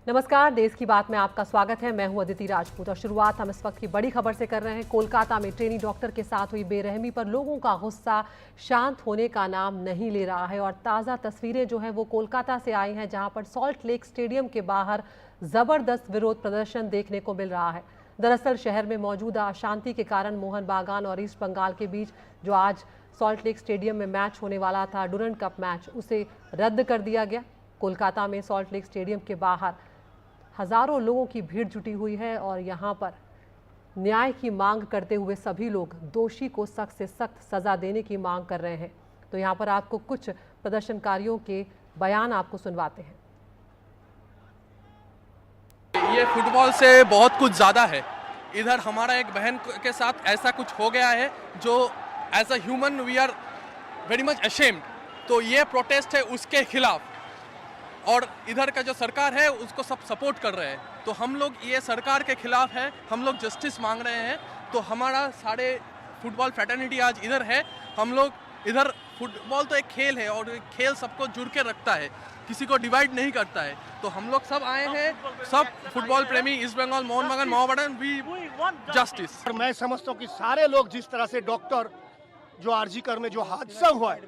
नमस्कार, देश की बात में आपका स्वागत है। मैं हूं अदिति राजपूत और शुरुआत हम इस वक्त की बड़ी खबर से कर रहे हैं। कोलकाता में ट्रेनी डॉक्टर के साथ हुई बेरहमी पर लोगों का गुस्सा शांत होने का नाम नहीं ले रहा है और ताज़ा तस्वीरें जो हैं वो कोलकाता से आई हैं, जहां पर सॉल्ट लेक स्टेडियम के बाहर जबरदस्त विरोध प्रदर्शन देखने को मिल रहा है। दरअसल शहर में मौजूदा अशांति के कारण मोहन बागान और ईस्ट बंगाल के बीच जो आज सॉल्ट लेक स्टेडियम में मैच होने वाला था, डुरंड कप मैच, उसे रद्द कर दिया गया। कोलकाता में सॉल्ट लेक स्टेडियम के बाहर हजारों लोगों की भीड़ जुटी हुई है और यहां पर न्याय की मांग करते हुए सभी लोग दोषी को सख्त से सख्त सजा देने की मांग कर रहे हैं। तो यहां पर आपको कुछ प्रदर्शनकारियों के बयान आपको सुनवाते हैं। ये फुटबॉल से बहुत कुछ ज़्यादा है। इधर हमारा एक बहन के साथ ऐसा कुछ हो गया है जो as a human we are very much ashamed. तो ये प्रोटेस्ट है उसके खिलाफ और इधर का जो सरकार है उसको सब सपोर्ट कर रहे हैं। तो हम लोग ये सरकार के खिलाफ है, हम लोग जस्टिस मांग रहे हैं। तो हमारा सारे फुटबॉल फ्रेटर्निटी आज इधर है। हम लोग इधर, फुटबॉल तो एक खेल है और खेल सबको जुड़ के रखता है, किसी को डिवाइड नहीं करता है। तो हम लोग सब आए हैं, सब फुटबॉल प्रेमी, ईस्ट बंगाल, मोहन बागान, माओवाड़न, वी जस्टिस। और मैं समझता हूँ कि सारे लोग जिस तरह से डॉक्टर जो आरजीकर में जो हादसा हुआ है,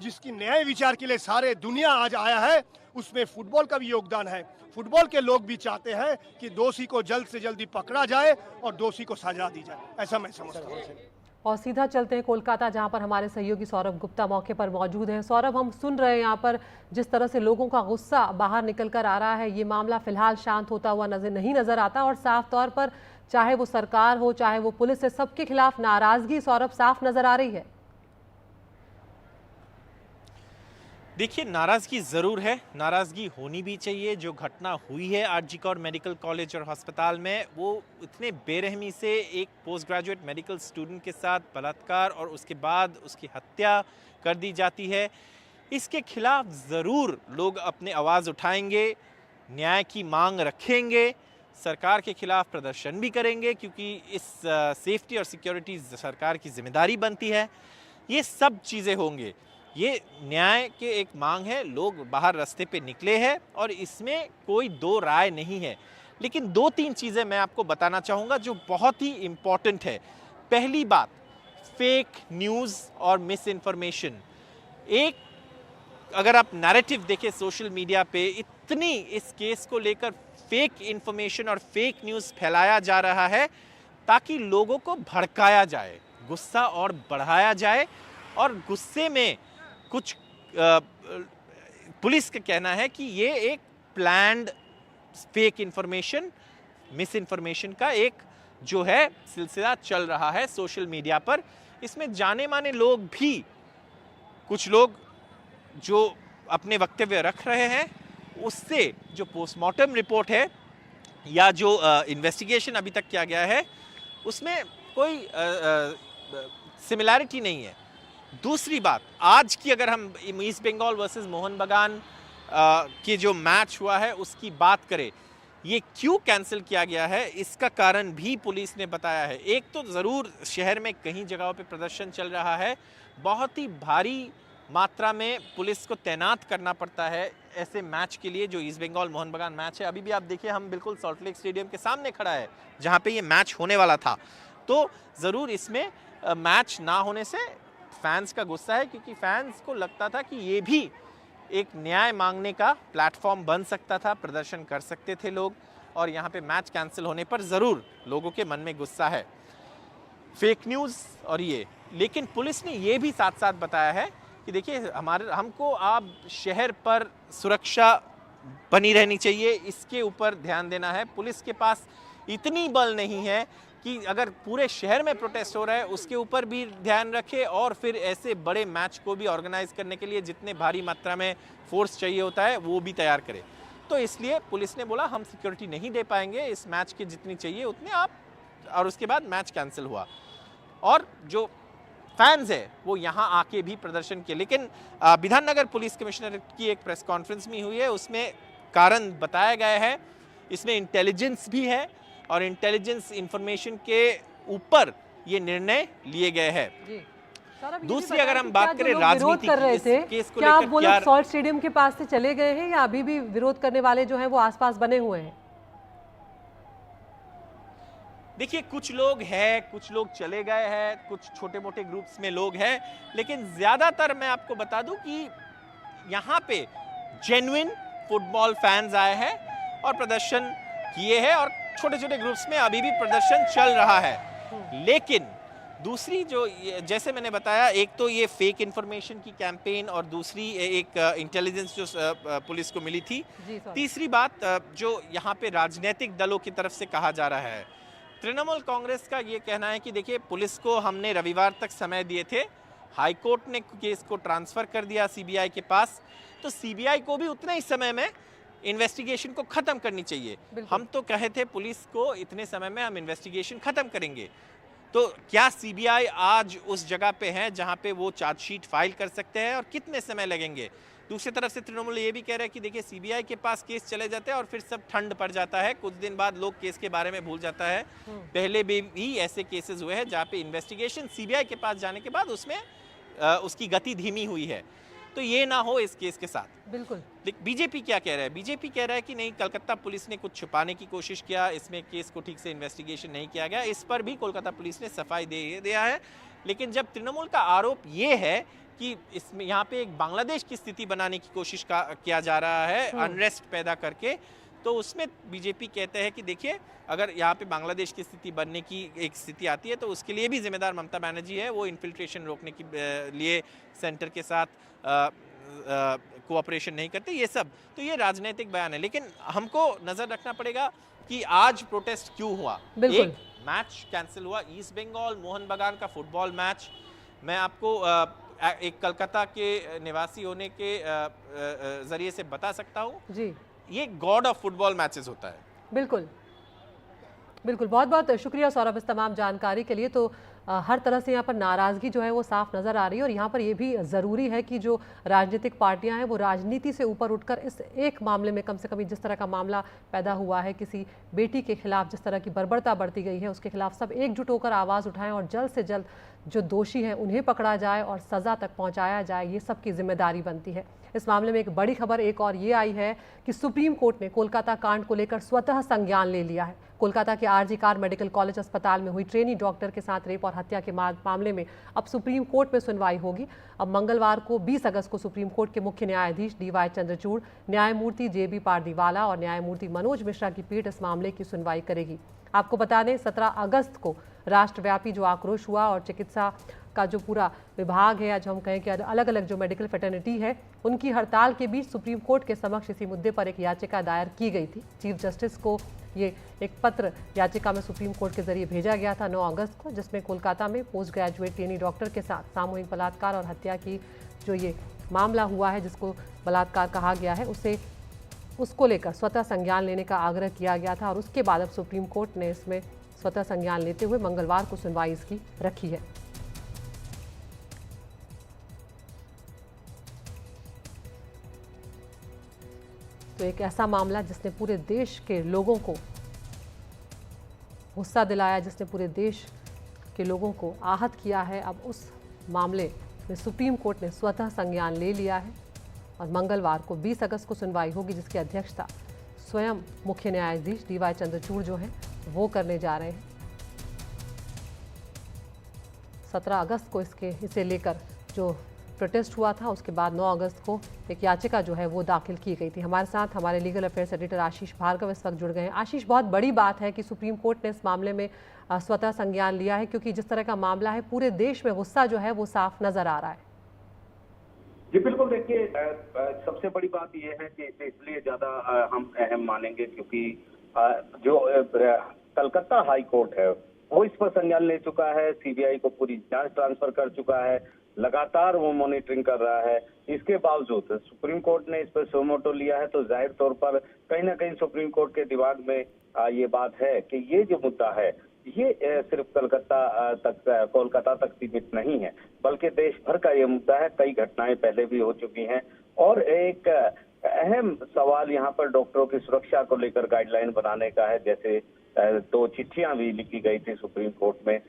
जिसकी न्याय विचार के लिए सारे दुनिया आज आया है, उसमें फुटबॉल का भी योगदान है। फुटबॉल के लोग भी चाहते हैं कि दोषी को जल्द से जल्दी पकड़ा जाए और दोषी को सजा दी जाए, ऐसा मैं समझता हूँ। और सीधा चलते हैं कोलकाता, जहां पर हमारे सहयोगी सौरभ गुप्ता मौके पर मौजूद हैं। सौरभ, हम सुन रहे हैं यहाँ पर जिस तरह से लोगों का गुस्सा बाहर निकल कर आ रहा है, ये मामला फिलहाल शांत होता हुआ नहीं नजर आता और साफ तौर पर चाहे वो सरकार हो चाहे वो पुलिस है, सबके खिलाफ नाराजगी सौरभ साफ नजर आ रही है। देखिए, नाराज़गी ज़रूर है, नाराज़गी होनी भी चाहिए। जो घटना हुई है आरजी कौर मेडिकल कॉलेज और अस्पताल में, वो इतने बेरहमी से एक पोस्ट ग्रेजुएट मेडिकल स्टूडेंट के साथ बलात्कार और उसके बाद उसकी हत्या कर दी जाती है, इसके खिलाफ ज़रूर लोग अपने आवाज़ उठाएंगे, न्याय की मांग रखेंगे, सरकार के खिलाफ प्रदर्शन भी करेंगे, क्योंकि इस सेफ्टी और सिक्योरिटी सरकार की जिम्मेदारी बनती है। ये सब चीज़ें होंगे। ये न्याय के एक मांग है, लोग बाहर रास्ते पे निकले हैं और इसमें कोई दो राय नहीं है। लेकिन दो तीन चीज़ें मैं आपको बताना चाहूँगा जो बहुत ही इम्पॉर्टेंट है। पहली बात, फेक न्यूज़ और मिस इन्फॉर्मेशन। एक अगर आप नैरेटिव देखें सोशल मीडिया पे, इतनी इस केस को लेकर फेक इन्फॉर्मेशन और फेक न्यूज़ फैलाया जा रहा है ताकि लोगों को भड़काया जाए, गुस्सा और बढ़ाया जाए। और गुस्से में कुछ पुलिस का कहना है कि ये एक planned fake information, miss information का एक जो है सिलसिला चल रहा है सोशल मीडिया पर। इसमें जाने माने लोग भी, कुछ लोग जो अपने वक्तव्य रख रहे हैं, उससे जो पोस्टमार्टम रिपोर्ट है या जो इन्वेस्टिगेशन अभी तक किया गया है, उसमें कोई सिमिलैरिटी नहीं है। दूसरी बात, आज की अगर हम ईस्ट बंगाल वर्सेस मोहन बागान के जो मैच हुआ है उसकी बात करें, ये क्यों कैंसिल किया गया है, इसका कारण भी पुलिस ने बताया है। एक तो ज़रूर शहर में कई जगहों पे प्रदर्शन चल रहा है, बहुत ही भारी मात्रा में पुलिस को तैनात करना पड़ता है ऐसे मैच के लिए जो ईस्ट बंगाल मोहन बागान मैच है। अभी भी आप देखिए, हम बिल्कुल सॉल्ट लेक स्टेडियम के सामने खड़ा है जहाँ पे ये मैच होने वाला था। तो ज़रूर इसमें मैच ना होने से फैंस का गुस्सा है, क्योंकि फैंस को लगता था कि ये भी एक न्याय मांगने का प्लेटफॉर्म बन सकता था, प्रदर्शन कर सकते थे लोग, और यहाँ पे मैच कैंसिल होने पर ज़रूर लोगों के मन में गुस्सा है, फेक न्यूज़ और ये। लेकिन पुलिस ने ये भी साथ साथ बताया है कि देखिए, हमको आप शहर पर सुरक्षा बनी रहनी चाहिए, इसके ऊपर ध्यान देना है। पुलिस के पास इतनी बल नहीं है कि अगर पूरे शहर में प्रोटेस्ट हो रहा है उसके ऊपर भी ध्यान रखे और फिर ऐसे बड़े मैच को भी ऑर्गेनाइज करने के लिए जितने भारी मात्रा में फोर्स चाहिए होता है वो भी तैयार करे। तो इसलिए पुलिस ने बोला हम सिक्योरिटी नहीं दे पाएंगे इस मैच की जितनी चाहिए उतने आप, और उसके बाद मैच कैंसिल हुआ और जो फैंस है वो यहाँ आके भी प्रदर्शन किए। लेकिन विधाननगर पुलिस कमिश्नर की एक प्रेस कॉन्फ्रेंस में हुई है, उसमें कारण बताया गया है, इसमें इंटेलिजेंस भी है और इंटेलिजेंस इंफॉर्मेशन के ऊपर ये निर्णय लिए गए हैं। सौरभ, ये भी दूसरी बताएं अगर कि हम क्या बात जो करें लोग विरोध राजनीति कर की, रहे इस थे, केस को क्या अब लेकर वो क्या लोग सॉल्ट स्टेडियम के पास से चले गए हैं या अभी भी विरोध करने वाले जो हैं वो आसपास बने हुए हैं? देखिए, कुछ लोग हैं, कुछ लोग चले गए हैं, कुछ छोटे मोटे ग्रुप्स में लोग हैं, लेकिन ज्यादातर मैं आपको बता दूं कि यहाँ पे जेन्युइन फुटबॉल फैंस आए हैं और प्रदर्शन किए हैं और छोटे छोटे ग्रुप्स में अभी भी प्रदर्शन चल रहा है। लेकिन दूसरी जो जैसे मैंने बताया, एक तो ये फेक इंफॉर्मेशन की कैंपेन और दूसरी एक इंटेलिजेंस जो पुलिस को मिली थी। जी सौरभ। तीसरी बात जो यहाँ पे राजनीतिक दलों की तरफ से कहा जा रहा है, तृणमूल कांग्रेस का ये कहना है कि देखिए, पुलिस को हमने रविवार तक समय दिए थे, हाईकोर्ट ने केस को ट्रांसफर कर दिया सीबीआई के पास, तो सीबीआई को भी उतने ही समय में इन्वेस्टिगेशन को खत्म करनी चाहिए। हम तो कहे थे पुलिस को इतने समय में हम इन्वेस्टिगेशन खत्म करेंगे, तो क्या सीबीआई आज उस जगह पे है जहां पे वो चार्जशीट फाइल कर सकते हैं और कितने समय लगेंगे? दूसरी तरफ से तृणमूल ये भी कह रहा है कि देखिए, सीबीआई के पास केस चले जाते हैं और फिर सब ठंड पड़ जाता है, कुछ दिन बाद लोग केस के बारे में भूल जाता है। पहले भी ऐसे केसेस हुए हैं जहाँ पे इन्वेस्टिगेशन सीबीआई के पास जाने के बाद उसमें उसकी गति धीमी हुई है, तो ये ना हो इस केस के साथ। बिल्कुल। बीजेपी क्या कह रहा है? बीजेपी कह रहा है कि नहीं, कलकत्ता पुलिस ने कुछ छुपाने की कोशिश किया, इसमें केस को ठीक से इन्वेस्टिगेशन नहीं किया गया, इस पर भी कोलकाता पुलिस ने सफाई दे दिया है। लेकिन जब तृणमूल का आरोप ये है कि इसमें यहाँ पे एक बांग्लादेश की स्थिति बनाने की कोशिश किया जा रहा है अनरेस्ट पैदा करके, तो उसमें बीजेपी कहते हैं कि देखिए, अगर यहाँ पे बांग्लादेश की स्थिति बनने की एक स्थिति आती है तो उसके लिए भी जिम्मेदार ममता बनर्जी है। वो इन्फिल्ट्रेशन रोकने के लिए सेंटर के साथ कोऑपरेशन नहीं करते, ये सब तो ये राजनीतिक बयान है। लेकिन हमको नजर रखना पड़ेगा कि आज प्रोटेस्ट क्यों हुआ। एक मैच कैंसिल हुआ, ईस्ट बंगाल मोहन बगान का फुटबॉल मैच। मैं आपको एक कलकत्ता के निवासी होने के जरिए से बता सकता हूँ जी, ये गॉड ऑफ फुटबॉल मैचेस होता है। बिल्कुल बिल्कुल, बहुत बहुत शुक्रिया सौरभ इस तमाम जानकारी के लिए। तो हर तरह से यहाँ पर नाराज़गी जो है वो साफ नज़र आ रही है और यहाँ पर ये भी ज़रूरी है कि जो राजनीतिक पार्टियां हैं वो राजनीति से ऊपर उठकर इस एक मामले में, कम से कम जिस तरह का मामला पैदा हुआ है, किसी बेटी के खिलाफ जिस तरह की बर्बरता बढ़ती गई है, उसके खिलाफ सब एकजुट होकर आवाज़ उठाएं और जल्द से जल्द जो दोषी हैं उन्हें पकड़ा जाए और सज़ा तक पहुँचाया जाए, ये सबकी जिम्मेदारी बनती है। इस मामले में एक बड़ी खबर एक और ये आई है कि सुप्रीम कोर्ट ने कोलकाता कांड को लेकर स्वतः संज्ञान ले लिया है। कोलकाता के आरजी कार मेडिकल कॉलेज अस्पताल में हुई ट्रेनी डॉक्टर के साथ रेप और हत्या के मामले में अब सुप्रीम कोर्ट में सुनवाई होगी। अब मंगलवार को 20 अगस्त को सुप्रीम कोर्ट के मुख्य न्यायाधीश डीवाई चंद्रचूड़, न्यायमूर्ति जेबी पारदीवाला और न्यायमूर्ति मनोज मिश्रा की पीठ इस मामले की सुनवाई करेगी। आपको बता दें, 17 अगस्त को राष्ट्रव्यापी जो आक्रोश हुआ और चिकित्सा का जो पूरा विभाग है, आज हम कहें कि अलग अलग जो मेडिकल फ्रेटर्निटी है, उनकी हड़ताल के बीच सुप्रीम कोर्ट के समक्ष इसी मुद्दे पर एक याचिका दायर की गई थी। चीफ जस्टिस को ये एक पत्र याचिका में सुप्रीम कोर्ट के जरिए भेजा गया था 9 अगस्त को, जिसमें कोलकाता में पोस्ट ग्रेजुएट ट्रेनी डॉक्टर के साथ सामूहिक बलात्कार और हत्या की जो ये मामला हुआ है, जिसको बलात्कार कहा गया है, उसको लेकर स्वतः संज्ञान लेने का आग्रह किया गया था और उसके बाद अब सुप्रीम कोर्ट ने इसमें स्वतः संज्ञान लेते हुए मंगलवार को सुनवाई इसकी रखी है। तो एक ऐसा मामला जिसने पूरे देश के लोगों को गुस्सा दिलाया, जिसने पूरे देश के लोगों को आहत किया है, अब उस मामले में सुप्रीम कोर्ट ने स्वतः संज्ञान ले लिया है और मंगलवार को 20 अगस्त को सुनवाई होगी, जिसकी अध्यक्षता स्वयं मुख्य न्यायाधीश डीवाई चंद्रचूड़ जो हैं वो करने जा रहे हैं। 17 अगस्त को इसे लेकर जो प्रोटेस्ट हुआ था, उसके बाद 9 अगस्त को एक याचिका जो है वो दाखिल की गई थी। हमारे साथ हमारे लीगल अफेयर्स एडिटर आशीष भार्गव इस वक्त जुड़ गए हैं। आशीष, बहुत बड़ी बात है कि सुप्रीम कोर्ट ने इस मामले में स्वतः संज्ञान लिया है, क्योंकि जिस तरह का मामला है पूरे देश में गुस्सा जो है वो साफ नजर आ रहा है। जी बिल्कुल, देखिए सबसे बड़ी बात यह है कि इसे इसलिए ज्यादा हम अहम मानेंगे क्योंकि जो कलकत्ता हाई कोर्ट है वो इस पर संज्ञान ले चुका है, सीबीआई को पूरी जांच ट्रांसफर कर चुका है, लगातार वो मॉनिटरिंग कर रहा है। इसके बावजूद सुप्रीम कोर्ट ने इस पर सुमोटो लिया है, तो जाहिर तौर पर कहीं ना कहीं सुप्रीम कोर्ट के दिमाग में ये बात है कि ये जो मुद्दा है ये सिर्फ कोलकाता तक सीमित नहीं है, बल्कि देश भर का ये मुद्दा है। कई घटनाएं पहले भी हो चुकी हैं और एक अहम सवाल यहाँ पर डॉक्टरों की सुरक्षा को लेकर गाइडलाइन बनाने का है। जैसे दो चिट्ठियां भी लिखी गई थी सुप्रीम कोर्ट में,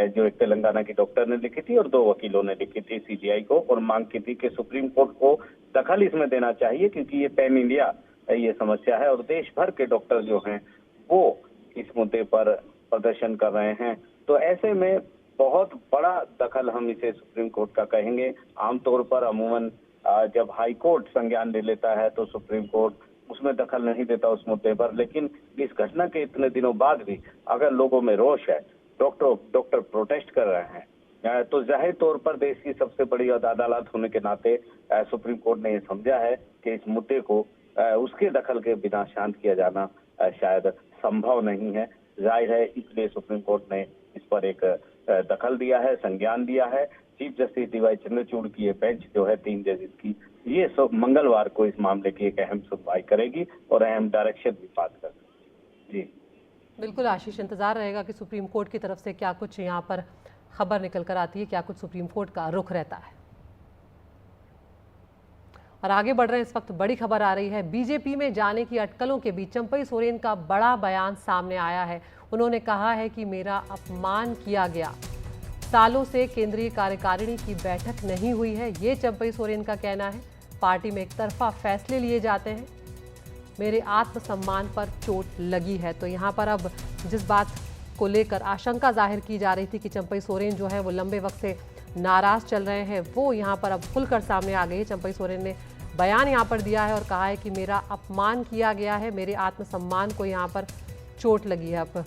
जो एक तेलंगाना की डॉक्टर ने लिखी थी और दो वकीलों ने लिखी थी सीबीआई को, और मांग की थी कि सुप्रीम कोर्ट को दखल इसमें देना चाहिए, क्योंकि ये पैन इंडिया ये समस्या है और देश भर के डॉक्टर जो हैं वो इस मुद्दे पर प्रदर्शन कर रहे हैं। तो ऐसे में बहुत बड़ा दखल हम इसे सुप्रीम कोर्ट का कहेंगे। आमतौर पर अमूमन जब हाई कोर्ट संज्ञान ले लेता है तो सुप्रीम कोर्ट उसमें दखल नहीं देता उस मुद्दे पर, लेकिन इस घटना के इतने दिनों बाद भी अगर लोगों में रोष है, डॉक्टर प्रोटेस्ट कर रहे हैं, तो जाहिर तौर पर देश की सबसे बड़ी अदालत होने के नाते सुप्रीम कोर्ट ने यह समझा है कि इस मुद्दे को उसके दखल के बिना शांत किया जाना शायद संभव नहीं है। जाहिर है इसलिए सुप्रीम कोर्ट ने इस पर एक दखल दिया है, संज्ञान दिया है। चीफ जस्टिस डीवाई चंद्रचूड़ की ये बेंच जो है 3 जजेस की, ये सब मंगलवार को इस मामले की एक अहम सुनवाई करेगी और अहम डायरेक्शन भी पास कर सकती। जी बिल्कुल आशीष, इंतजार रहेगा कि सुप्रीम कोर्ट की तरफ से क्या कुछ यहाँ पर खबर निकल कर आती है, क्या कुछ सुप्रीम कोर्ट का रुख रहता है। और आगे बढ़ रहे हैं, इस वक्त बड़ी खबर आ रही है। बीजेपी में जाने की अटकलों के बीच चंपई सोरेन का बड़ा बयान सामने आया है। उन्होंने कहा है कि मेरा अपमान किया गया, सालों से केंद्रीय कार्यकारिणी की बैठक नहीं हुई है, ये चंपई सोरेन का कहना है। पार्टी में एक तरफा फैसले लिए जाते हैं, मेरे आत्मसम्मान पर चोट लगी है। तो यहाँ पर अब जिस बात को लेकर आशंका जाहिर की जा रही थी कि चंपई सोरेन जो है वो लंबे वक्त से नाराज चल रहे हैं, वो यहाँ पर अब खुलकर सामने आ गई है। चंपई सोरेन ने बयान यहाँ पर दिया है और कहा है कि मेरा अपमान किया गया है, मेरे आत्मसम्मान को यहाँ पर चोट लगी है। अब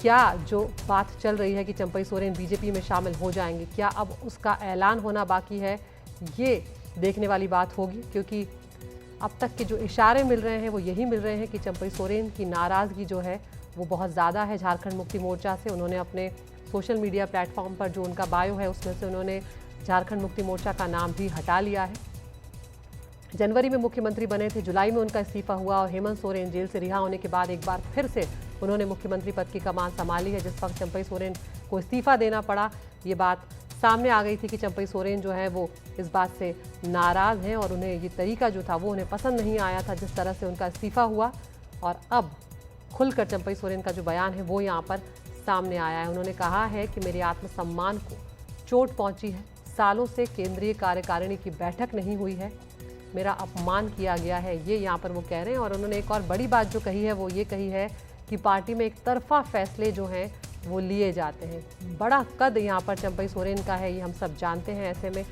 क्या जो बात चल रही है कि चंपई सोरेन बीजेपी में शामिल हो जाएंगे, क्या अब उसका ऐलान होना बाकी है, ये देखने वाली बात होगी, क्योंकि अब तक के जो इशारे मिल रहे हैं वो यही मिल रहे हैं कि चंपई सोरेन की नाराज़गी जो है वो बहुत ज़्यादा है झारखंड मुक्ति मोर्चा से। उन्होंने अपने सोशल मीडिया प्लेटफॉर्म पर जो उनका बायो है उसमें से उन्होंने झारखंड मुक्ति मोर्चा का नाम भी हटा लिया है। जनवरी में मुख्यमंत्री बने थे, जुलाई में उनका इस्तीफा हुआ और हेमंत सोरेन जेल से रिहा होने के बाद एक बार फिर से उन्होंने मुख्यमंत्री पद की कमान संभाली है। जिस वक्त चंपई सोरेन को इस्तीफा देना पड़ा, ये बात सामने आ गई थी कि चंपई सोरेन जो है वो इस बात से नाराज़ हैं और उन्हें ये तरीका जो था वो उन्हें पसंद नहीं आया था, जिस तरह से उनका इस्तीफा हुआ। और अब खुलकर चंपई सोरेन का जो बयान है वो यहाँ पर सामने आया है। उन्होंने कहा है कि मेरे आत्मसम्मान को चोट पहुँची है, सालों से केंद्रीय कार्यकारिणी की बैठक नहीं हुई है, मेरा अपमान किया गया है, ये यहाँ पर वो कह रहे हैं। और उन्होंने एक और बड़ी बात जो कही है वो ये कही है कि पार्टी में एक तरफा फैसले जो हैं वो लिए जाते हैं। बड़ा कद यहाँ पर चंपई सोरेन का है, ये हम सब जानते हैं। ऐसे में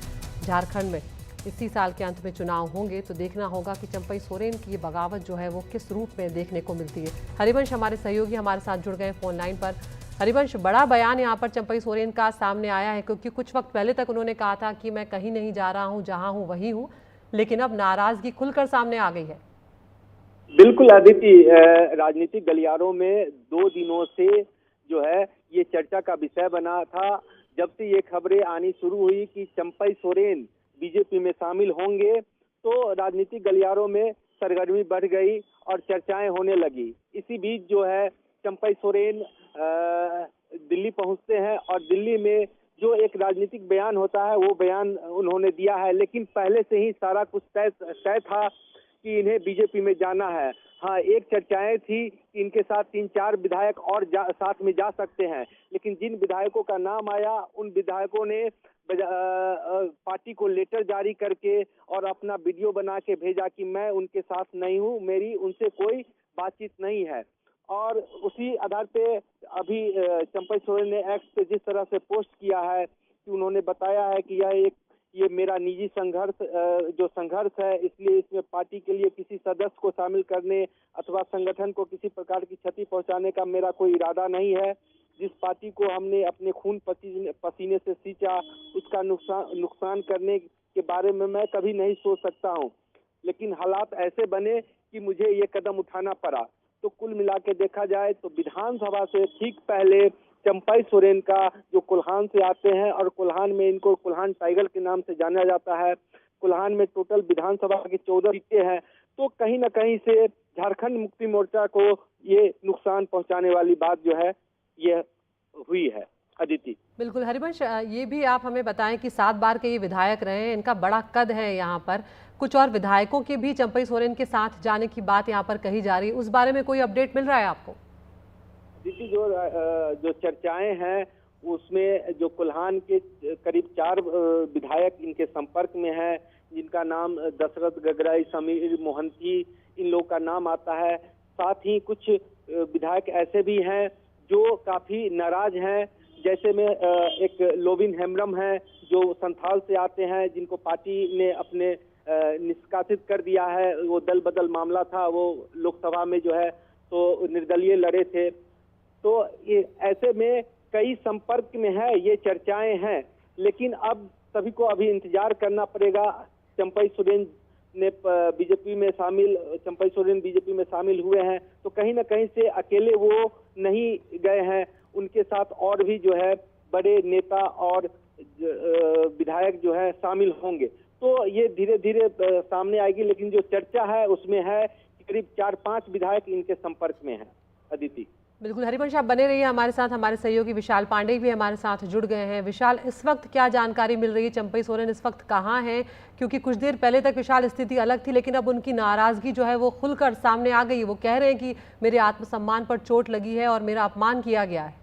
झारखंड में इसी साल के अंत में चुनाव होंगे तो देखना होगा कि चंपई सोरेन की ये बगावत जो है वो किस रूप में देखने को मिलती है। हरिवंश हमारे सहयोगी हमारे साथ जुड़ गए फोन लाइन पर। हरिवंश, बड़ा बयान यहाँ पर चंपई सोरेन का सामने आया है, क्योंकि कुछ वक्त पहले तक उन्होंने कहा था कि मैं कहीं नहीं जा रहा हूँ, जहाँ हूँ वहीं हूँ, लेकिन अब नाराजगी खुलकर सामने आ गई है। बिल्कुल अदिति, राजनीतिक गलियारों में 2 दिनों से जो है ये चर्चा का विषय बना था। जब से ये खबरें आनी शुरू हुई कि चंपई सोरेन बीजेपी में शामिल होंगे तो राजनीतिक गलियारों में सरगर्मी बढ़ गई और चर्चाएं होने लगी। इसी बीच जो है चंपई सोरेन दिल्ली पहुंचते हैं और दिल्ली में जो एक राजनीतिक बयान होता है वो बयान उन्होंने दिया है, लेकिन पहले से ही सारा कुछ तय था कि इन्हें बीजेपी में जाना है। हाँ, एक चर्चाएं थी कि इनके साथ 3-4 विधायक और साथ में जा सकते हैं, लेकिन जिन विधायकों का नाम आया उन विधायकों ने पार्टी को लेटर जारी करके और अपना वीडियो बना के भेजा कि मैं उनके साथ नहीं हूँ, मेरी उनसे कोई बातचीत नहीं है। और उसी आधार पे अभी चंपई सोरेन ने एक्स पे जिस तरह से पोस्ट किया है कि उन्होंने बताया है कि ये मेरा निजी संघर्ष है, इसलिए इसमें पार्टी के लिए किसी सदस्य को शामिल करने अथवा संगठन को किसी प्रकार की क्षति पहुंचाने का मेरा कोई इरादा नहीं है। जिस पार्टी को हमने अपने खून पसीने से सींचा उसका नुकसान करने के बारे में मैं कभी नहीं सोच सकता हूं, लेकिन हालात ऐसे बने कि मुझे ये कदम उठाना पड़ा। तो कुल मिला के देखा जाए तो विधानसभा से ठीक पहले चंपई सोरेन का जो कोल्हान से आते हैं और कोल्हान में इनको कोल्हान टाइगर के नाम से जाना जाता है, कोल्हान में टोटल विधानसभा की 14 सीटें हैं, तो कहीं न कहीं से झारखंड मुक्ति मोर्चा को ये नुकसान पहुंचाने वाली बात जो है ये हुई है। अदिति, बिल्कुल हरिवंश, ये भी आप हमें बताएं कि 7 बार के ये विधायक रहे हैं, इनका बड़ा कद है यहाँ पर। कुछ और विधायकों के भी चंपई सोरेन के साथ जाने की बात यहाँ पर कही जा रही है, उस बारे में कोई अपडेट मिल रहा है आपको? दीदी जो चर्चाएं हैं उसमें जो कोल्हान के करीब 4 विधायक इनके संपर्क में हैं, जिनका नाम दशरथ गगराई, समीर मोहंती, इन लोग का नाम आता है। साथ ही कुछ विधायक ऐसे भी हैं जो काफी नाराज हैं, जैसे में एक लोबिन हेम्ब्रम है जो संथाल से आते हैं, जिनको पार्टी ने अपने निष्कासित कर दिया है। वो दल बदल मामला था, वो लोकसभा में जो है तो निर्दलीय लड़े थे। तो ये ऐसे में कई संपर्क में है, ये चर्चाएं हैं, लेकिन अब सभी को अभी इंतजार करना पड़ेगा। चंपई सोरेन बीजेपी में शामिल हुए हैं, तो कहीं ना कहीं से अकेले वो नहीं गए हैं, उनके साथ और भी जो है बड़े नेता और विधायक जो है शामिल होंगे। तो ये धीरे धीरे सामने आएगी, लेकिन जो चर्चा है उसमें है कि करीब 4-5 विधायक इनके संपर्क में हैं। अदिति, बिल्कुल हरिवंश, आप बने रहिए हमारे साथ। हमारे सहयोगी विशाल पांडे भी हमारे साथ जुड़ गए हैं। विशाल, इस वक्त क्या जानकारी मिल रही है? चंपई सोरेन इस वक्त कहाँ हैं? क्योंकि कुछ देर पहले तक विशाल स्थिति अलग थी, लेकिन अब उनकी नाराजगी जो है वो खुलकर सामने आ गई। वो कह रहे हैं कि मेरे आत्मसम्मान पर चोट लगी है और मेरा अपमान किया गया है।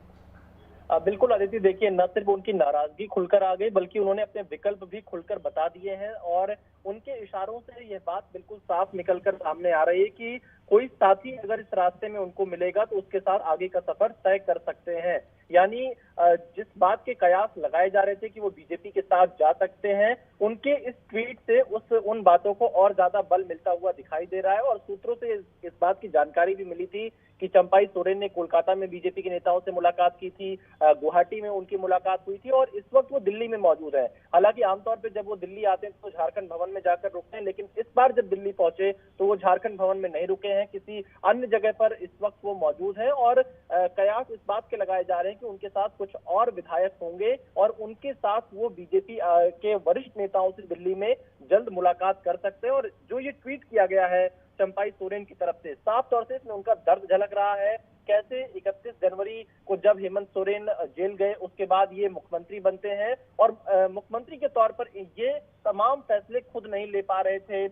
बिल्कुल आदित्य, देखिए न सिर्फ उनकी नाराजगी खुलकर आ गई, बल्कि उन्होंने अपने विकल्प भी खुलकर बता दिए हैं और उनके इशारों से यह बात बिल्कुल साफ निकलकर सामने आ रही है कि कोई साथी अगर इस रास्ते में उनको मिलेगा तो उसके साथ आगे का सफर तय कर सकते हैं। यानी जिस बात के कयास लगाए जा रहे थे कि वो बीजेपी के साथ जा सकते हैं, उनके इस ट्वीट से उन बातों को और ज्यादा बल मिलता हुआ दिखाई दे रहा है। और सूत्रों से इस बात की जानकारी भी मिली थी कि चंपई सोरेन ने कोलकाता में बीजेपी के नेताओं से मुलाकात की थी, गुवाहाटी में उनकी मुलाकात हुई थी और इस वक्त वो दिल्ली में मौजूद है। हालांकि आमतौर पर जब वो दिल्ली आते हैं तो झारखंड भवन में जाकर रुकते हैं, लेकिन इस बार जब दिल्ली पहुंचे तो वो झारखंड भवन में नहीं रुके हैं, किसी अन्य जगह पर इस वक्त वो मौजूद है। और कयास इस बात के लगाए जा रहे हैं कि उनके साथ कुछ और विधायक होंगे और उनके साथ वो बीजेपी के वरिष्ठ नेताओं से दिल्ली में जल्द मुलाकात कर सकते हैं। और जो ये ट्वीट किया गया है चंपई सोरेन की तरफ से, साफ तौर से इसमें उनका दर्द झलक रहा है। कैसे 31 जनवरी को जब हेमंत सोरेन जेल गए उसके बाद ये मुख्यमंत्री बनते हैं और मुख्यमंत्री के तौर पर ये तमाम फैसले खुद नहीं ले पा रहे थे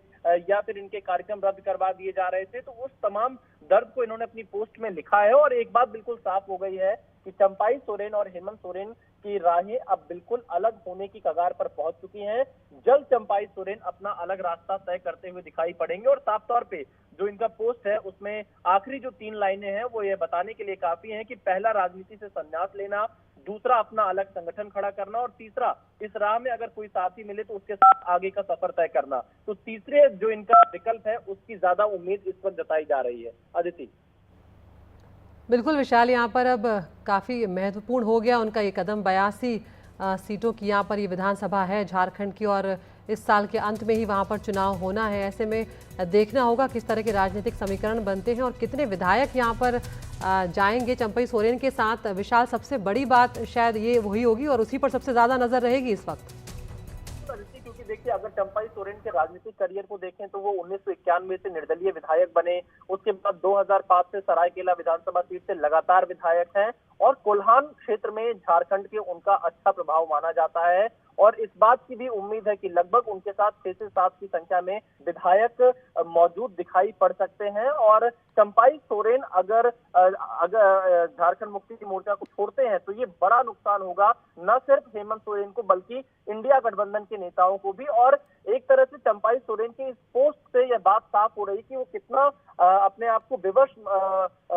या फिर इनके कार्यक्रम रद्द करवा दिए जा रहे थे, तो उस तमाम दर्द को इन्होंने अपनी पोस्ट में लिखा है। और एक बात बिल्कुल साफ हो गई है कि चंपई सोरेन और हेमंत सोरेन की राहें अब बिल्कुल अलग होने की कगार पर पहुंच चुकी हैं। जल्द चंपई सोरेन अपना अलग रास्ता तय करते हुए दिखाई पड़ेंगे और साफ तौर पे जो इनका पोस्ट है उसमें आखिरी जो 3 लाइनें हैं वो ये बताने के लिए काफी हैं कि पहला राजनीति से संन्यास लेना, दूसरा अपना अलग संगठन खड़ा करना और तीसरा इस राह में अगर कोई साथी मिले तो उसके साथ आगे का सफर तय करना। तो तीसरे जो इनका विकल्प है उसकी ज्यादा उम्मीद इस वक्त जताई जा रही है। अदिति, बिल्कुल विशाल, यहाँ पर अब काफ़ी महत्वपूर्ण हो गया उनका ये कदम। 82 सीटों की यहाँ पर ये विधानसभा है झारखंड की और इस साल के अंत में ही वहाँ पर चुनाव होना है। ऐसे में देखना होगा किस तरह के राजनीतिक समीकरण बनते हैं और कितने विधायक यहाँ पर जाएंगे चंपई सोरेन के साथ। विशाल, सबसे बड़ी बात शायद ये वही होगी और उसी पर सबसे ज़्यादा नज़र रहेगी इस वक्त। क्योंकि देखिए अगर चंपई सोरेन के राजनीतिक करियर को देखें तो वो 1991 से निर्दलीय विधायक बने, उसके बाद 2005 से सरायकेला विधानसभा सीट से लगातार विधायक हैं और कोल्हान क्षेत्र में झारखंड के उनका अच्छा प्रभाव माना जाता है। और इस बात की भी उम्मीद है कि लगभग उनके साथ 6 से 7 की संख्या में विधायक मौजूद दिखाई पड़ सकते हैं। और चंपई सोरेन अगर झारखंड मुक्ति मोर्चा को छोड़ते हैं तो ये बड़ा नुकसान होगा न सिर्फ हेमंत सोरेन को बल्कि इंडिया गठबंधन के नेताओं को भी। और एक तरह से चंपई सोरेन की इस पोस्ट से यह बात साफ हो रही कि वो कितना अपने आप को विवश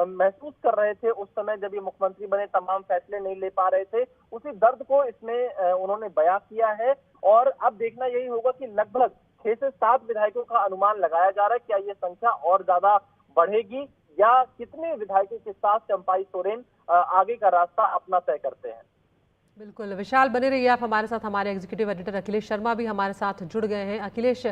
महसूस कर रहे थे उस समय जब ये मुख्यमंत्री बने, तमाम फैसले नहीं ले पा रहे थे। उसी दर्द को इसमें उन्होंने बयां किया है और अब देखना यही होगा कि लगभग 6 से 7 विधायकों का अनुमान लगाया जा रहा है। क्या ये संख्या और ज्यादा बढ़ेगी या कितने विधायकों के साथ चंपई सोरेन आगे का रास्ता अपना तय करते हैं? बिल्कुल विशाल, बने रहिए आप हमारे साथ। हमारे एग्जीक्यूटिव एडिटर अखिलेश शर्मा भी हमारे साथ जुड़ गए हैं। अखिलेश,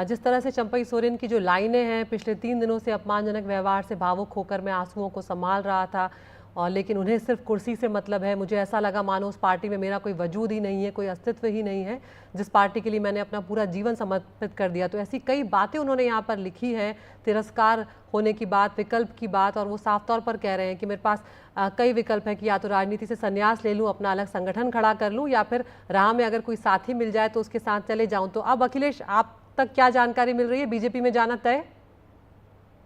जिस तरह से चंपई सोरेन की जो लाइनें हैं, पिछले 3 दिनों से अपमानजनक व्यवहार से भावुक होकर मैं आंसुओं को संभाल रहा था और लेकिन उन्हें सिर्फ कुर्सी से मतलब है, मुझे ऐसा लगा मानो उस पार्टी में मेरा कोई वजूद ही नहीं है, कोई अस्तित्व ही नहीं है, जिस पार्टी के लिए मैंने अपना पूरा जीवन समर्पित कर दिया। तो ऐसी कई बातें उन्होंने यहाँ पर लिखी हैं, तिरस्कार होने की बात, विकल्प की बात, और वो साफ तौर पर कह रहे हैं कि मेरे पास कई विकल्प हैं कि या तो राजनीति से संन्यास ले लूँ, अपना अलग संगठन खड़ा कर लूँ, या फिर राह में अगर कोई साथी मिल जाए तो उसके साथ चले जाऊँ। तो अब अखिलेश, आप तक क्या जानकारी मिल रही है? बीजेपी में जाना तय?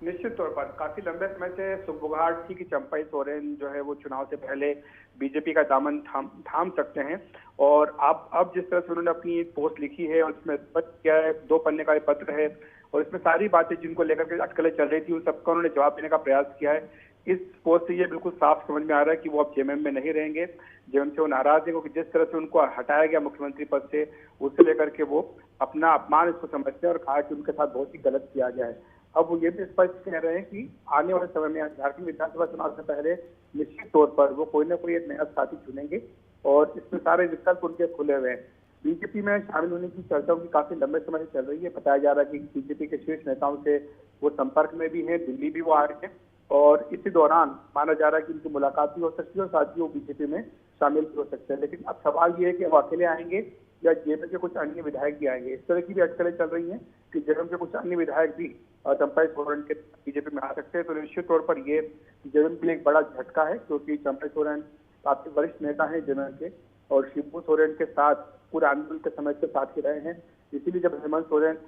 निश्चित तौर पर काफी लंबे समय से सुगबुगाहट थी कि चंपई सोरेन जो है वो चुनाव से पहले बीजेपी का दामन थाम सकते हैं। और अब जिस तरह से उन्होंने अपनी एक पोस्ट लिखी है और इसमें क्या है, 2 पन्ने का ये पत्र है और इसमें सारी बातें जिनको लेकर के अटकलें चल रही थी उन सबका उन्होंने जवाब देने का प्रयास किया है। इस पोस्ट से ये बिल्कुल साफ समझ में आ रहा है कि वो अब जेएमएम में नहीं रहेंगे। जेएमएम से वो नाराज है क्योंकि जिस तरह से उनको हटाया गया मुख्यमंत्री पद से, उससे लेकर के वो अपना अपमान इसको समझते हैं और कहा कि उनके साथ बहुत ही गलत किया गया है। अब वो ये भी स्पष्ट कह रहे हैं कि आने वाले समय में झारखंड विधानसभा चुनाव से पहले निश्चित तौर पर वो कोई ना कोई एक नया साथी चुनेंगे और इसमें सारे विकल्प उनके खुले हुए हैं। बीजेपी में शामिल होने की चर्चा उनकी काफी लंबे समय से चल रही है। बताया जा रहा है कि बीजेपी के शीर्ष नेताओं से वो संपर्क में भी हैं, दिल्ली भी वो आ रहे हैं और इसी दौरान माना जा रहा है कि उनकी मुलाकात भी हो सकती है और साथ ही वो बीजेपी में शामिल भी हो सकते हैं। लेकिन अब सवाल ये है कि वो अकेले आएंगे या जेएमएम के कुछ अन्य विधायक भी आएंगे। इस तरह की भी अटकलें चल रही हैं कि जेएमएम के कुछ अन्य विधायक भी चंपई सोरेन के बीजेपी में आ सकते हैं। तो निश्चित तौर पर ये जेएमएम के लिए एक बड़ा झटका है क्योंकि चंपई सोरेन काफी वरिष्ठ नेता हैं जेएमएम के और शिबू सोरेन के साथ पूरे आंदोलन के समय के साथ ही रहे हैं। इसीलिए जब हेमंत सोरेन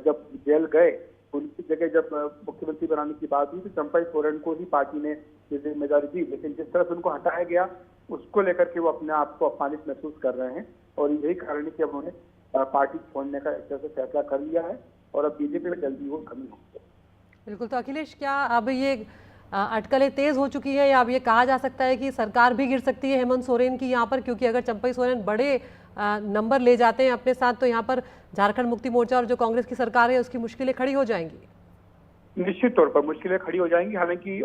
जब जेल गए, उनकी जगह जब मुख्यमंत्री बनाने की बात हुई तो चंपई सोरेन को ही पार्टी ने ये जिम्मेदारी दी। लेकिन जिस तरह से उनको हटाया गया उसको लेकर के वो अपने आप को अपमानित महसूस कर रहे हैं और यही कारण है कि अब उन्होंने पार्टी छोड़ने का एक तरह से फैसला कर लिया है और अब बीजेपी में जल्दी वो कमी होगी। बिल्कुल। तो अखिलेश, क्या अब ये अटकलें तेज हो चुकी है या अब ये कहा जा सकता है कि सरकार भी गिर सकती है हेमंत सोरेन की यहाँ पर, क्योंकि अगर चंपई सोरेन बड़े नंबर ले जाते हैं अपने साथ तो यहाँ पर झारखंड मुक्ति मोर्चा और जो कांग्रेस की सरकार है उसकी मुश्किलें खड़ी हो जाएंगी? निश्चित तौर पर मुश्किलें खड़ी हो जाएंगी। हालांकि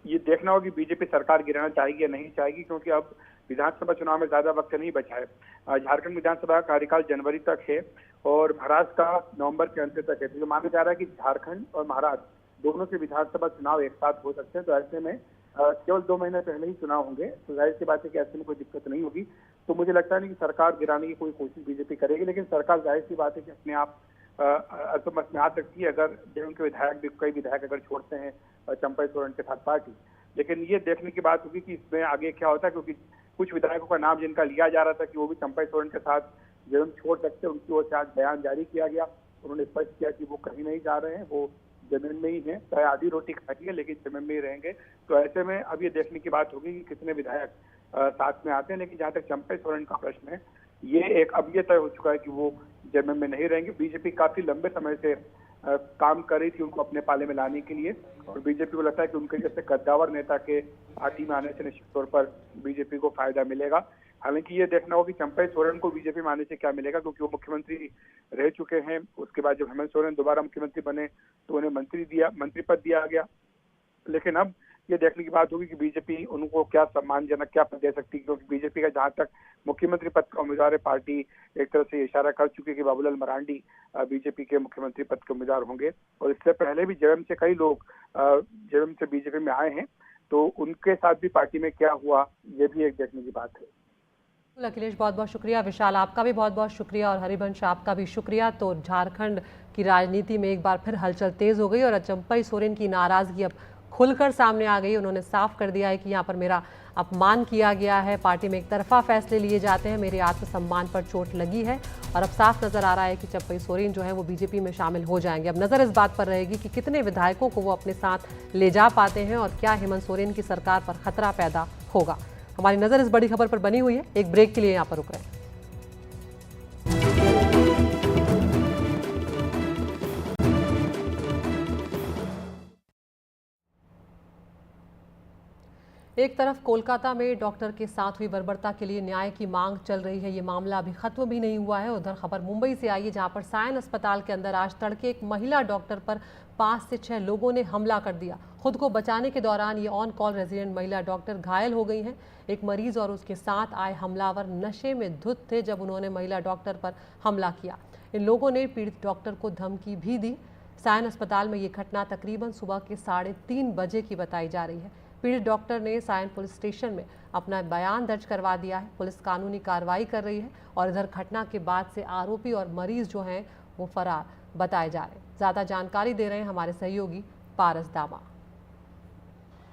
ये देखना होगा कि बीजेपी सरकार गिराना चाहेगी या नहीं चाहेगी, क्योंकि अब विधानसभा चुनाव में ज्यादा वक्त नहीं बचा है। झारखंड विधानसभा का कार्यकाल जनवरी तक है और महाराष्ट्र का नवंबर के अंत तक है। तो माना जा रहा है कि झारखंड और महाराष्ट्र दोनों के विधानसभा चुनाव एक साथ हो सकते हैं। तो ऐसे में केवल 2 महीने पहले ही चुनाव होंगे तो जाहिर सी बात है कि ऐसे में कोई दिक्कत नहीं होगी। तो मुझे लगता नहीं कि सरकार गिराने की कोई कोशिश बीजेपी करेगी, लेकिन सरकार जाहिर सी बात है कि अपने आप अल्पमत में आ सकती है अगर जेएमएम के विधायक भी, कई विधायक अगर छोड़ते हैं चंपई सोरेन के साथ पार्टी। लेकिन ये देखने की बात होगी कि इसमें आगे क्या होता है, क्योंकि कुछ विधायकों का नाम जिनका लिया जा रहा था कि वो भी चंपई सोरेन के साथ जेएमएम छोड़ सकते हैं, उनकी ओर से आज बयान जारी किया गया। उन्होंने स्पष्ट किया कि वो कहीं नहीं जा रहे हैं, वो जेएमएम में ही है, चाहे आधी रोटी खाई है लेकिन जेएमएम में ही रहेंगे। तो ऐसे में अब ये देखने की बात होगी कि कितने विधायक साथ में आते हैं। लेकिन जहाँ तक चंपई सोरेन का प्रश्न है, ये अब ये तय हो चुका है कि वो जेएमएम में नहीं रहेंगे। बीजेपी काफी लंबे समय से काम कर रही थी उनको अपने पाले में लाने के लिए और बीजेपी को लगता है कि उनके जैसे कद्दावर नेता के पार्टी में आने से निश्चित तौर पर बीजेपी को फायदा मिलेगा। हालांकि ये देखना होगा कि चंपई सोरेन को बीजेपी में आने से क्या मिलेगा, क्योंकि वो मुख्यमंत्री रह चुके हैं। उसके बाद जब हेमंत सोरेन दोबारा मुख्यमंत्री बने तो उन्हें मंत्री पद दिया गया। लेकिन अब ये देखने की बात होगी कि बीजेपी उनको क्या सम्मानजनक क्या पद दे सकती है, क्योंकि बीजेपी का जहां तक मुख्यमंत्री पद का उम्मीदवार है, पार्टी एक तरह से इशारा कर चुकी है कि बाबूलाल मरांडी बीजेपी के मुख्यमंत्री पद के उम्मीदवार होंगे। और इससे पहले भी जेएमएम से कई लोग जेएमएम से बीजेपी में आए हैं, तो उनके साथ भी पार्टी में क्या हुआ ये भी एक देखने की बात है। अखिलेश, बहुत बहुत शुक्रिया। विशाल, आपका भी बहुत बहुत शुक्रिया और हरिवंश, आपका भी शुक्रिया। तो झारखंड की राजनीति में एक बार फिर हलचल तेज हो गई और चंपई सोरेन की नाराजगी अब खुलकर सामने आ गई। उन्होंने साफ कर दिया है कि यहाँ पर मेरा अपमान किया गया है, पार्टी में एक तरफा फैसले लिए जाते हैं, मेरे आत्मसम्मान पर चोट लगी है। और अब साफ नजर आ रहा है कि चंपई सोरेन जो है वो बीजेपी में शामिल हो जाएंगे। अब नजर इस बात पर रहेगी कि कितने विधायकों को वो अपने साथ ले जा पाते हैं और क्या हेमंत सोरेन की सरकार पर खतरा पैदा होगा। हमारी नजर इस बड़ी खबर पर बनी हुई है। एक ब्रेक के लिए यहाँ पर रुक रहे हैं। एक तरफ कोलकाता में डॉक्टर के साथ हुई बर्बरता के लिए न्याय की मांग चल रही है। ये मामला अभी खत्म भी नहीं हुआ है। उधर खबर मुंबई से आई है, जहां पर सायन अस्पताल के अंदर आज तड़के एक महिला डॉक्टर पर 5 से 6 लोगों ने हमला कर दिया। खुद को बचाने के दौरान ये ऑन कॉल रेजिडेंट महिला डॉक्टर घायल हो गई हैं। एक मरीज और उसके साथ आए हमलावर नशे में धुत थे जब उन्होंने महिला डॉक्टर पर हमला किया। इन लोगों ने पीड़ित डॉक्टर को धमकी भी दी। सायन अस्पताल में ये घटना तकरीबन सुबह के 3:30 बजे की बताई जा रही है। पीड़ित डॉक्टर ने सायन पुलिस स्टेशन में अपना बयान दर्ज करवा दिया है। पुलिस कानूनी कार्रवाई कर रही है और इधर घटना के बाद से आरोपी और मरीज जो हैं वो फरार बताए जा रहे हैं। ज़्यादा जानकारी दे रहे हैं हमारे सहयोगी पारस दामा।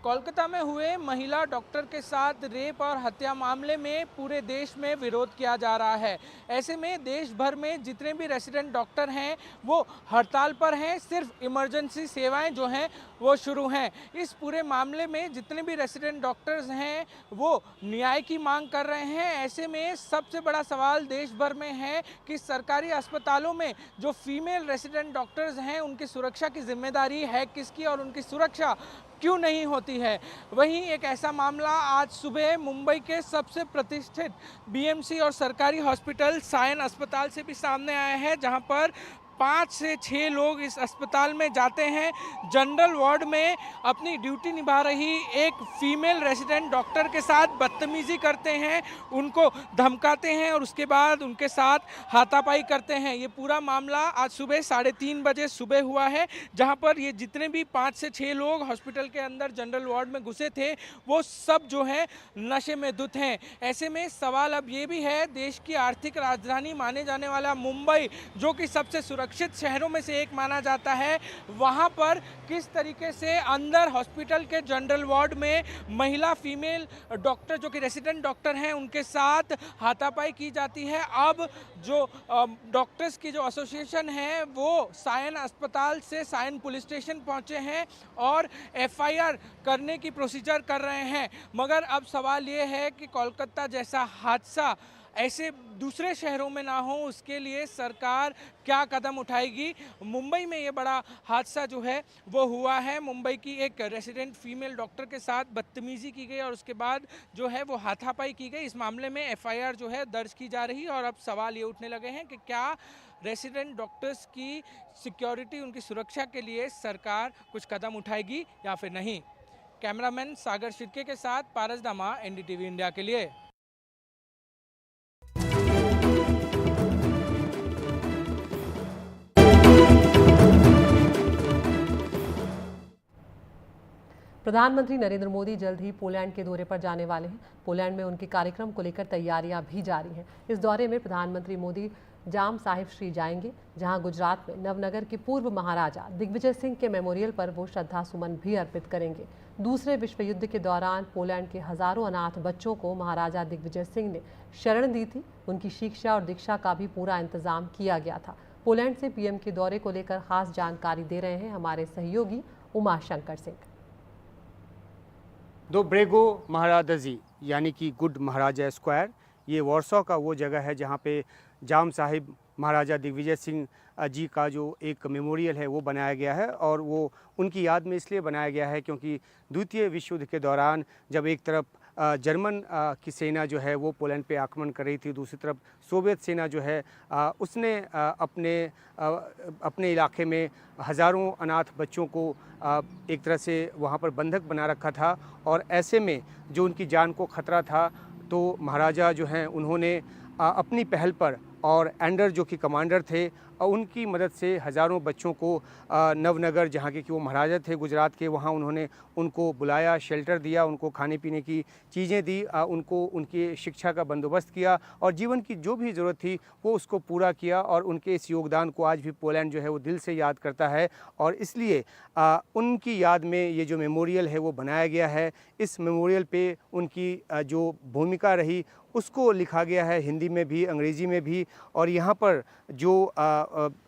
कोलकाता में हुए महिला डॉक्टर के साथ रेप और हत्या मामले में पूरे देश में विरोध किया जा रहा है। ऐसे में देश भर में जितने भी रेसिडेंट डॉक्टर हैं वो हड़ताल पर हैं, सिर्फ इमरजेंसी सेवाएं जो हैं वो शुरू हैं। इस पूरे मामले में जितने भी रेसिडेंट डॉक्टर्स हैं वो न्याय की मांग कर रहे हैं। ऐसे में सबसे बड़ा सवाल देश भर में है कि सरकारी अस्पतालों में जो फीमेल रेसिडेंट डॉक्टर्स हैं उनकी सुरक्षा की जिम्मेदारी है किसकी और उनकी सुरक्षा क्यों नहीं होती है। वहीं एक ऐसा मामला आज सुबह मुंबई के सबसे प्रतिष्ठित बीएमसी और सरकारी हॉस्पिटल सायन अस्पताल से भी सामने आया है, जहां पर 5 से 6 लोग इस अस्पताल में जाते हैं। जनरल वार्ड में अपनी ड्यूटी निभा रही एक फीमेल रेसिडेंट डॉक्टर के साथ बदतमीजी करते हैं, उनको धमकाते हैं और उसके बाद उनके साथ हाथापाई करते हैं। ये पूरा मामला आज सुबह 3:30 बजे सुबह हुआ है, जहां पर ये जितने भी 5 से 6 लोग हॉस्पिटल के अंदर जनरल वार्ड में घुसे थे वो सब जो है नशे में धुत हैं। ऐसे में सवाल अब ये भी है, देश की आर्थिक राजधानी माने जाने वाला मुंबई, जो कि सबसे सुरक्षित शहरों में से एक माना जाता है, वहां पर किस तरीके से अंदर हॉस्पिटल के जनरल वार्ड में महिला फीमेल डॉक्टर जो कि रेसिडेंट डॉक्टर हैं उनके साथ हाथापाई की जाती है। अब जो डॉक्टर्स की जो एसोसिएशन है वो सायन अस्पताल से सायन पुलिस स्टेशन पहुंचे हैं और एफआईआर करने की प्रोसीजर कर रहे हैं। मगर अब सवाल ये है कि कोलकाता जैसा हादसा ऐसे दूसरे शहरों में ना हो, उसके लिए सरकार क्या कदम उठाएगी। मुंबई में ये बड़ा हादसा जो है वो हुआ है। मुंबई की एक रेसिडेंट फीमेल डॉक्टर के साथ बदतमीजी की गई और उसके बाद जो है वो हाथापाई की गई। इस मामले में एफआईआर जो है दर्ज की जा रही है और अब सवाल ये उठने लगे हैं कि क्या रेसिडेंट डॉक्टर्स की सिक्योरिटी, उनकी सुरक्षा के लिए सरकार कुछ कदम उठाएगी या फिर नहीं। कैमरामैन सागर शिर्के के साथ पारस दामा, एनडीटीवी इंडिया के लिए। प्रधानमंत्री नरेंद्र मोदी जल्द ही पोलैंड के दौरे पर जाने वाले हैं। पोलैंड में उनके कार्यक्रम को लेकर तैयारियां भी जारी हैं। इस दौरे में प्रधानमंत्री मोदी जाम साहिब श्री जाएंगे, जहां गुजरात में नवनगर के पूर्व महाराजा दिग्विजय सिंह के मेमोरियल पर वो श्रद्धा सुमन भी अर्पित करेंगे। दूसरे विश्व युद्ध के दौरान पोलैंड के हजारों अनाथ बच्चों को महाराजा दिग्विजय सिंह ने शरण दी थी। उनकी शिक्षा और दीक्षा का भी पूरा इंतजाम किया गया था। पोलैंड से पीएम के दौरे को लेकर खास जानकारी दे रहे हैं हमारे सहयोगी उमाशंकर सिंह। दोब्रेगो महाराजाजी यानी कि गुड महाराजा स्क्वायर, ये वॉर्सो का वो जगह है जहाँ पे जाम साहिब महाराजा दिग्विजय सिंह जी का जो एक मेमोरियल है वो बनाया गया है। और वो उनकी याद में इसलिए बनाया गया है क्योंकि द्वितीय विश्व युद्ध के दौरान जब एक तरफ जर्मन की सेना जो है वो पोलैंड पे आक्रमण कर रही थी, दूसरी तरफ सोवियत सेना जो है उसने अपने इलाके में हज़ारों अनाथ बच्चों को एक तरह से वहाँ पर बंधक बना रखा था। और ऐसे में जो उनकी जान को खतरा था तो महाराजा जो हैं उन्होंने अपनी पहल पर और एंडर जो कि कमांडर थे उनकी मदद से हज़ारों बच्चों को नवनगर, जहाँ के कि वो महाराजा थे गुजरात के, वहाँ उन्होंने उनको बुलाया, शेल्टर दिया, उनको खाने पीने की चीज़ें दी, उनको उनकी शिक्षा का बंदोबस्त किया और जीवन की जो भी ज़रूरत थी वो उसको पूरा किया। और उनके इस योगदान को आज भी पोलैंड जो है वो दिल से याद करता है और इसलिए उनकी याद में ये जो मेमोरियल है वो बनाया गया है। इस मेमोरियल पे उनकी जो भूमिका रही उसको लिखा गया है हिंदी में भी, अंग्रेज़ी में भी। और यहाँ पर जो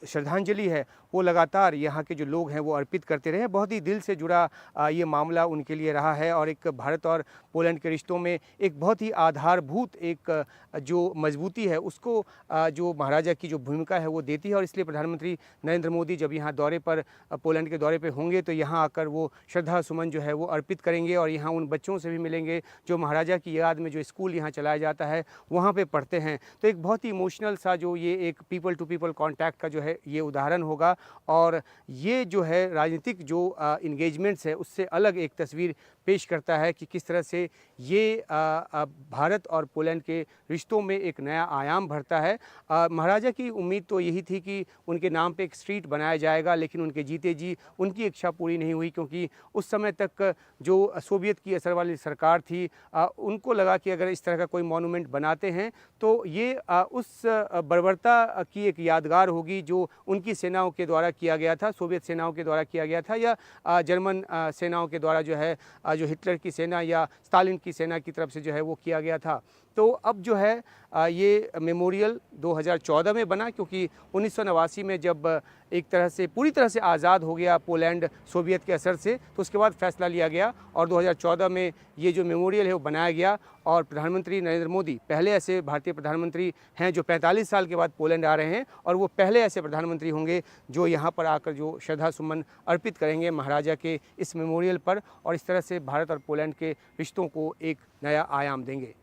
श्रद्धांजलि है वो लगातार यहाँ के जो लोग हैं वो अर्पित करते रहे। बहुत ही दिल से जुड़ा ये मामला उनके लिए रहा है और एक भारत और पोलैंड के रिश्तों में एक बहुत ही आधारभूत एक जो मजबूती है उसको जो महाराजा की जो भूमिका है वो देती है। और इसलिए प्रधानमंत्री नरेंद्र मोदी जब यहाँ दौरे पर, पोलैंड के दौरे पर होंगे तो यहाँ आकर वो श्रद्धा सुमन जो है वो अर्पित करेंगे और यहाँ उन बच्चों से भी मिलेंगे जो महाराजा की याद में जो स्कूल यहाँ चलाया जाता है वहाँ पे पढ़ते हैं। तो एक बहुत ही इमोशनल सा जो ये एक पीपल टू पीपल कॉन्टैक्ट का जो है ये उदाहरण होगा और ये जो है राजनीतिक जो इंगेजमेंट्स है उससे अलग एक तस्वीर पेश करता है कि किस तरह से ये भारत और पोलैंड के रिश्तों में एक नया आयाम भरता है। महाराजा की उम्मीद तो यही थी कि उनके नाम पे एक स्ट्रीट बनाया जाएगा, लेकिन उनके जीते जी उनकी इच्छा पूरी नहीं हुई क्योंकि उस समय तक जो सोवियत की असर वाली सरकार थी उनको लगा कि अगर इस तरह का कोई मॉन्यूमेंट बनाते हैं तो ये उस बर्बरता की एक यादगार होगी जो उनकी सेनाओं के द्वारा किया गया था, सोवियत सेनाओं के द्वारा किया गया था, या जर्मन सेनाओं के द्वारा जो है जो हिटलर की सेना या स्टालिन की सेना की तरफ से जो है वो किया गया था। तो अब जो है ये मेमोरियल 2014 में बना, क्योंकि 1989 में जब एक तरह से पूरी तरह से आज़ाद हो गया पोलैंड सोवियत के असर से, तो उसके बाद फैसला लिया गया और 2014 में ये जो मेमोरियल है वो बनाया गया। और प्रधानमंत्री नरेंद्र मोदी पहले ऐसे भारतीय प्रधानमंत्री हैं जो 45 साल के बाद पोलैंड आ रहे हैं, और वो पहले ऐसे प्रधानमंत्री होंगे जो यहाँ पर आकर जो श्रद्धा सुमन अर्पित करेंगे महाराजा के इस मेमोरियल पर, और इस तरह से भारत और पोलैंड के रिश्तों को एक नया आयाम देंगे।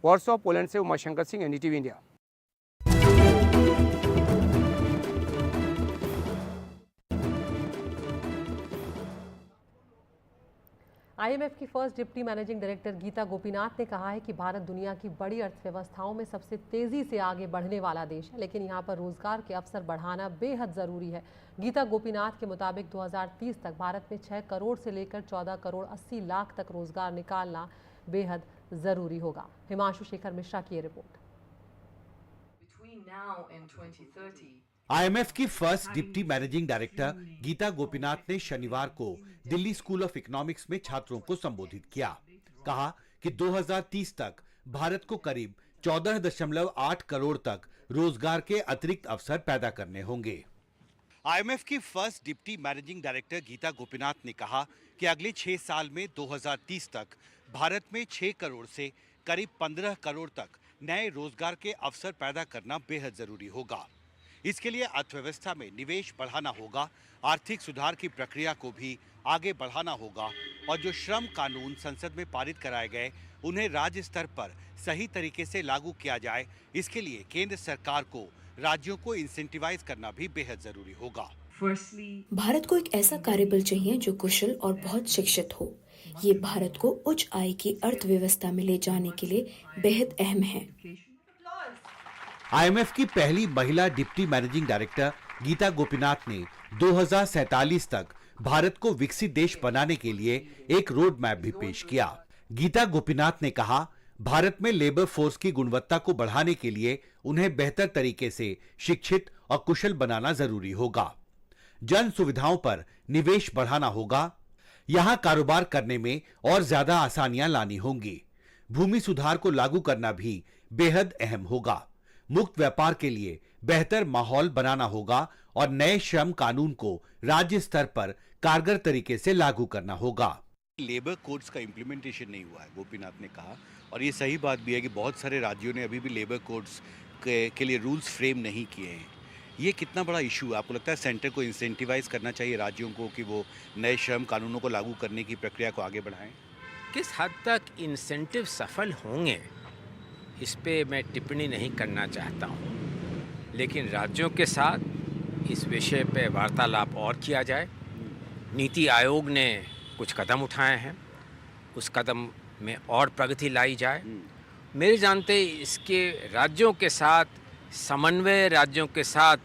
वॉर्सो, पोलैंड से Umashankar Singh, NDTV India. IMF की first deputy managing director Gita Gopinath ने कहा है कि भारत दुनिया की बड़ी अर्थव्यवस्थाओं में सबसे तेजी से आगे बढ़ने वाला देश है, लेकिन यहाँ पर रोजगार के अवसर बढ़ाना बेहद जरूरी है। गीता गोपीनाथ के मुताबिक 2030 तक भारत में 6 करोड़ से लेकर 14 करोड़ 80 लाख तक रोजगार निकालना बेहद जरूरी होगा। हिमांशु शेखर मिश्रा की रिपोर्ट। आईएमएफ की first deputy managing director Gita Gopinath ने शनिवार को दिल्ली स्कूल ऑफ इकोनॉमिक्स में छात्रों को संबोधित किया। कहा कि 2030 तक भारत को करीब 14.8 करोड़ तक रोजगार के अतिरिक्त अवसर पैदा करने होंगे। आईएमएफ की first deputy managing director Gita Gopinath ने कहा कि अगले 6 साल में 2030 तक भारत में 6 करोड़ से करीब 15 करोड़ तक नए रोजगार के अवसर पैदा करना बेहद जरूरी होगा। इसके लिए अर्थव्यवस्था में निवेश बढ़ाना होगा, आर्थिक सुधार की प्रक्रिया को भी आगे बढ़ाना होगा, और जो श्रम कानून संसद में पारित कराए गए उन्हें राज्य स्तर पर सही तरीके से लागू किया जाए। इसके लिए केंद्र सरकार को राज्यों को इंसेंटिवाइज करना भी बेहद जरूरी होगा। भारत को एक ऐसा कार्यबल चाहिए जो कुशल और बहुत शिक्षित हो। ये भारत को उच्च आय की अर्थव्यवस्था में ले जाने के लिए बेहद अहम है। आईएमएफ की पहली महिला deputy managing director Gita Gopinath ने 2047 तक भारत को विकसित देश बनाने के लिए एक रोड मैप भी पेश किया। गीता गोपीनाथ ने कहा, भारत में लेबर फोर्स की गुणवत्ता को बढ़ाने के लिए उन्हें बेहतर तरीके से शिक्षित और कुशल बनाना जरूरी होगा। जन सुविधाओं पर निवेश बढ़ाना होगा। यहां कारोबार करने में और ज्यादा आसानियां लानी होंगी। भूमि सुधार को लागू करना भी बेहद अहम होगा। मुक्त व्यापार के लिए बेहतर माहौल बनाना होगा और नए श्रम कानून को राज्य स्तर पर कारगर तरीके से लागू करना होगा। लेबर कोड्स का इम्प्लीमेंटेशन नहीं हुआ है, गोपीनाथ ने कहा, और ये सही बात भी है कि बहुत सारे राज्यों ने अभी भी लेबर कोड्स के लिए रूल्स फ्रेम नहीं किए हैं। ये कितना बड़ा इशू है? आपको लगता है सेंटर को इंसेंटिवाइज करना चाहिए राज्यों को कि वो नए श्रम कानूनों को लागू करने की प्रक्रिया को आगे बढ़ाएं? किस हद तक इंसेंटिव सफल होंगे इस पे मैं टिप्पणी नहीं करना चाहता हूँ, लेकिन राज्यों के साथ इस विषय पे वार्तालाप और किया जाए। नीति आयोग ने कुछ कदम उठाए हैं, उस कदम में और प्रगति लाई जाए। मेरे जानते इसके राज्यों के साथ समन्वय, राज्यों के साथ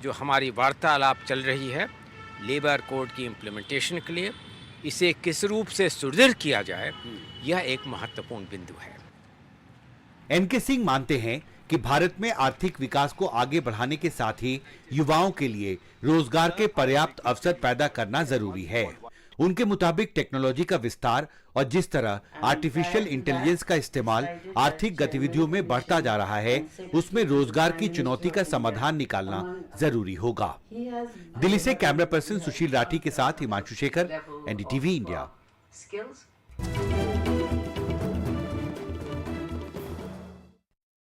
जो हमारी वार्तालाप चल रही है लेबर कोड की इम्प्लीमेंटेशन के लिए, इसे किस रूप से सुदृढ़ किया जाए, यह एक महत्वपूर्ण बिंदु है। एनके सिंह मानते हैं कि भारत में आर्थिक विकास को आगे बढ़ाने के साथ ही युवाओं के लिए रोजगार के पर्याप्त अवसर पैदा करना जरूरी है। उनके मुताबिक टेक्नोलॉजी का विस्तार और जिस तरह आर्टिफिशियल इंटेलिजेंस का इस्तेमाल आर्थिक गतिविधियों में बढ़ता जा रहा है, उसमें रोजगार की चुनौती का समाधान निकालना जरूरी होगा। दिल्ली से कैमरा पर्सन सुशील राठी के साथ हिमांशु शेखर, एनडीटीवी इंडिया।